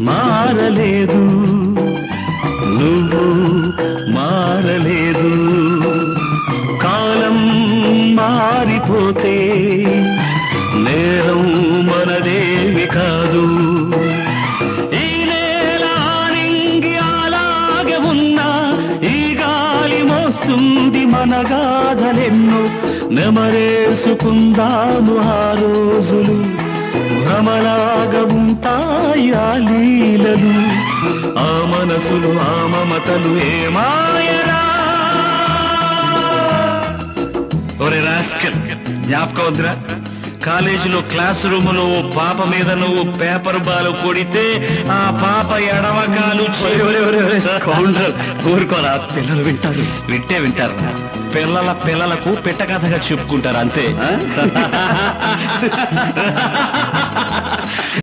మారలేదు, నువ్వు మారలేదు. కాలం మారిపోతే నేరం మనదేవి కాదు. ఈ నేల నింగి అలాగే ఉన్నా ఈ గాలి మోస్తుంది మన గాథలెన్నో. నెమరేసుకుందాము ఆ రోజులు, భ్రమలాగా ఉంటాయి ఆ లీలలు. ఆ మనసులు ఆ మమతలు ఏమాయరా. ఒరే రాస్కల్, జ్ఞాపకం వద్దురా? కాలేజీలో క్లాస్ రూమ్ లో పాప మీద నువ్వు పేపర్ బాలు కొడితే ఆ పాప ఎడవకాలు ఊరుకోరా, పిల్లలు వింటారు. వింటారు, పిల్లలకు పిట్ట కథగా చెప్పుకుంటారు అంతే.